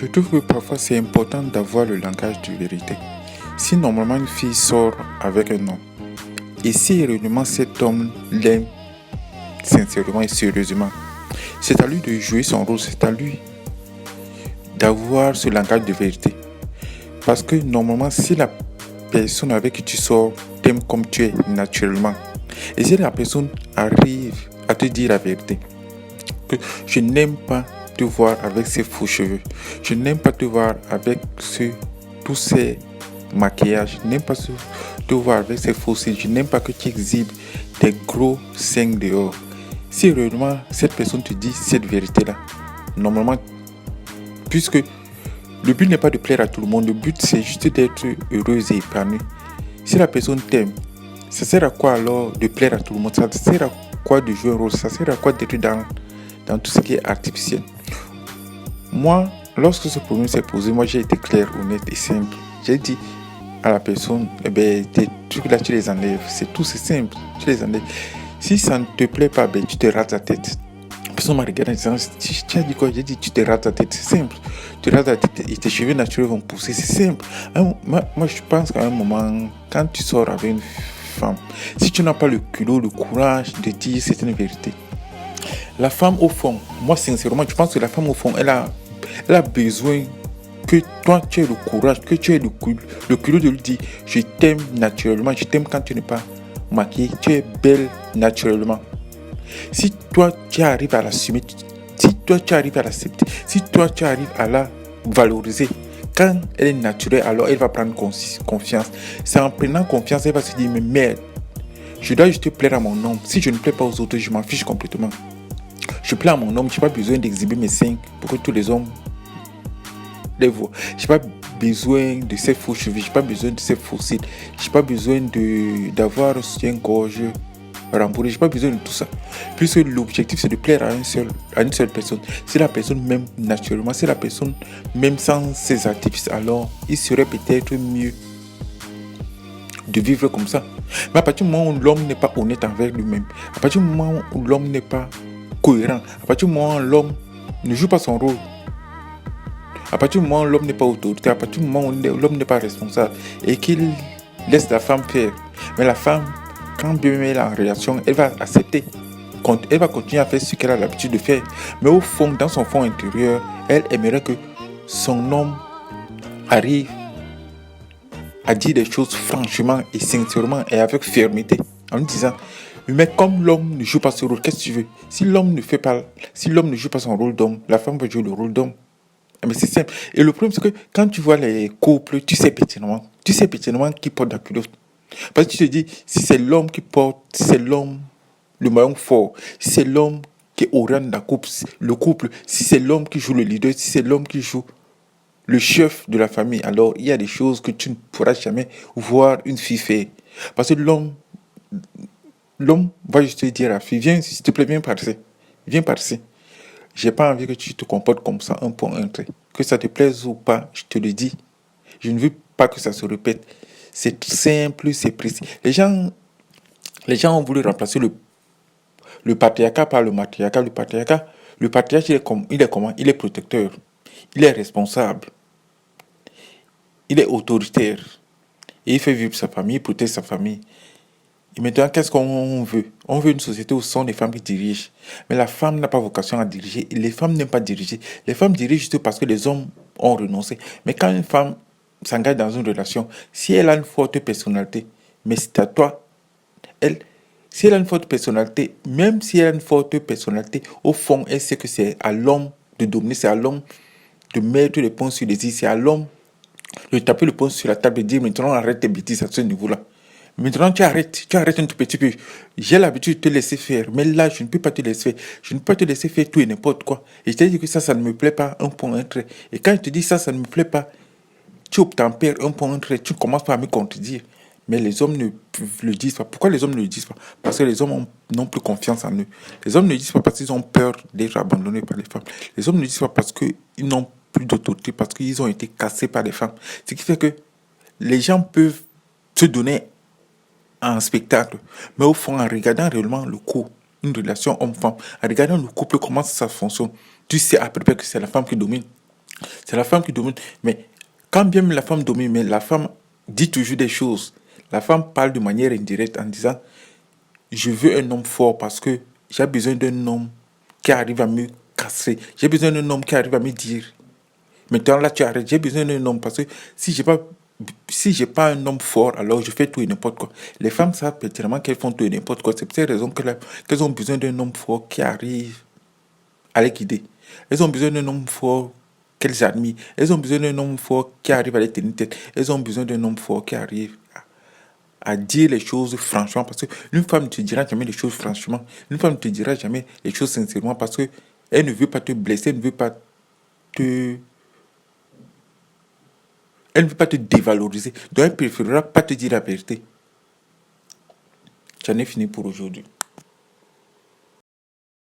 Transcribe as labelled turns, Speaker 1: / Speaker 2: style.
Speaker 1: Je trouve que parfois c'est important d'avoir le langage de vérité. Si normalement une fille sort avec un homme, et si réellement cet homme l'aime sincèrement et sérieusement, c'est à lui de jouer son rôle, c'est à lui d'avoir ce langage de vérité. Parce que normalement, si la personne avec qui tu sors t'aime comme tu es naturellement, et si la personne arrive à te dire la vérité, que je n'aime pas te voir avec ces faux cheveux, je n'aime pas te voir avec tous ces maquillages, je n'aime pas te voir avec ces faux cils, je n'aime pas que tu exhibes des gros seins dehors. Si réellement cette personne te dit cette vérité-là, normalement, puisque le but n'est pas de plaire à tout le monde, le but c'est juste d'être heureuse et épanouie. Si la personne t'aime, ça sert à quoi alors de plaire à tout le monde? Ça sert à quoi de jouer un rôle? Ça sert à quoi d'être dans tout ce qui est artificiel? Moi, lorsque ce problème s'est posé, moi j'ai été clair, honnête et simple. J'ai dit à la personne, tes trucs là tu les enlèves, c'est tout, c'est simple, tu les enlèves. Si ça ne te plaît pas, tu te rates la tête. La personne m'a regardé en disant, tu as dit quoi? J'ai dit, tu te rates la tête, c'est simple. Tu te rates la tête et tes cheveux naturels vont pousser, c'est simple. Moi je pense qu'à un moment, quand tu sors avec une femme, si tu n'as pas le culot, le courage de dire c'est une vérité, la femme au fond, moi sincèrement, je pense que la femme au fond, elle a besoin que toi tu aies le courage, que tu aies le culot de lui dire je t'aime naturellement, je t'aime quand tu n'es pas maquillée, tu es belle naturellement. Si toi tu arrives à l'assumer, si toi tu arrives à l'accepter, si toi tu arrives à la valoriser, quand elle est naturelle, alors elle va prendre confiance. C'est en prenant confiance, elle va se dire mais merde, je dois juste plaire à mon homme. Si je ne plais pas aux autres, je m'en fiche complètement. Je plais à mon homme, je n'ai pas besoin d'exhiber mes seins pour que tous les hommes les voient. Je n'ai pas besoin de ces faux cheveux, je n'ai pas besoin de ces faux cils, je n'ai pas besoin d'avoir un soutien-gorge rembourré, je n'ai pas besoin de tout ça. Puisque l'objectif c'est de plaire à une seule personne. Si la personne m'aime naturellement, si la personne m'aime sans ses artifices, alors il serait peut-être mieux de vivre comme ça. Mais à partir du moment où l'homme n'est pas honnête envers lui-même, à partir du moment où l'homme n'est pas cohérent, à partir du moment où l'homme ne joue pas son rôle, à partir du moment où l'homme n'est pas autorité, à partir du moment où l'homme n'est pas responsable et qu'il laisse la femme faire, mais la femme, quand bien même elle est en réaction, elle va accepter, elle va continuer à faire ce qu'elle a l'habitude de faire, mais au fond, dans son fond intérieur, elle aimerait que son homme arrive à dire des choses franchement et sincèrement et avec fermeté, en lui disant mais comme l'homme ne joue pas ce rôle, qu'est-ce que tu veux? Si l'homme ne joue pas son rôle d'homme, la femme va jouer le rôle d'homme. Mais c'est simple. Et le problème, c'est que quand tu vois les couples, tu sais pertinemment qui porte la culotte. Parce que tu te dis, si c'est l'homme qui porte, si c'est l'homme le maillon fort, si c'est l'homme qui est au rang de la couple, le couple, si c'est l'homme qui joue le leader, si c'est l'homme qui joue le chef de la famille, alors il y a des choses que tu ne pourras jamais voir une fille faire. Parce que l'homme va juste te dire à la fille, viens, s'il te plaît, viens par ici. Viens par ici. J'ai pas envie que tu te comportes comme ça, un point, un trait. Que ça te plaise ou pas, je te le dis. Je ne veux pas que ça se répète. C'est simple, c'est précis. Les gens ont voulu remplacer le patriarcat par le matriarcat. Le patriarcat, il est comment? Il est protecteur. Il est responsable. Il est autoritaire. Et il fait vivre sa famille, il protège sa famille. Et maintenant, qu'est-ce qu'on veut? On veut une société où ce sont les femmes qui dirigent. Mais la femme n'a pas vocation à diriger. Et les femmes n'aiment pas diriger. Les femmes dirigent juste parce que les hommes ont renoncé. Mais quand une femme s'engage dans une relation, si elle a une forte personnalité, mais c'est à toi, si elle a une forte personnalité, même si elle a une forte personnalité, au fond, elle sait que c'est à l'homme de dominer, c'est à l'homme de mettre le poing sur les i, c'est à l'homme de taper le poing sur la table et dire maintenant arrête tes bêtises à ce niveau-là. Maintenant, tu arrêtes un tout petit peu. J'ai l'habitude de te laisser faire, mais là, je ne peux pas te laisser faire. Je ne peux pas te laisser faire tout et n'importe quoi. Et je t'ai dit que ça ne me plaît pas, un point, un trait. Et quand je te dis ça ne me plaît pas, tu obtempères, un point, un trait, tu commences pas à me contredire. Mais les hommes ne le disent pas. Pourquoi les hommes ne le disent pas? Parce que les hommes n'ont plus confiance en eux. Les hommes ne le disent pas parce qu'ils ont peur d'être abandonnés par les femmes. Les hommes ne le disent pas parce qu'ils n'ont plus d'autorité, parce qu'ils ont été cassés par les femmes. Ce qui fait que les gens peuvent se donner un spectacle, mais au fond, en regardant réellement le couple, une relation homme-femme, en regardant le couple, comment ça fonctionne, tu sais à peu près que c'est la femme qui domine. C'est la femme qui domine. Mais quand bien même la femme domine, mais la femme dit toujours des choses. La femme parle de manière indirecte en disant, je veux un homme fort parce que j'ai besoin d'un homme qui arrive à me casser. J'ai besoin d'un homme qui arrive à me dire, maintenant là tu arrêtes. J'ai besoin d'un homme parce que si j'ai pas un homme fort, alors je fais tout et n'importe quoi. Les femmes savent pertinemment qu'elles font tout et n'importe quoi. C'est pour cette raison qu'elles ont besoin d'un homme fort qui arrive à les guider. Elles ont besoin d'un homme fort qu'elles admirent. Elles ont besoin d'un homme fort qui arrive à les tenir tête. Elles ont besoin d'un homme fort qui arrive à dire les choses franchement. Parce qu'une femme ne te dira jamais les choses franchement. Une femme ne te dira jamais les choses sincèrement parce que elle ne veut pas te blesser, te, elle ne veut pas te dévaloriser. Donc elle préférera pas te dire la vérité. J'en ai fini pour aujourd'hui.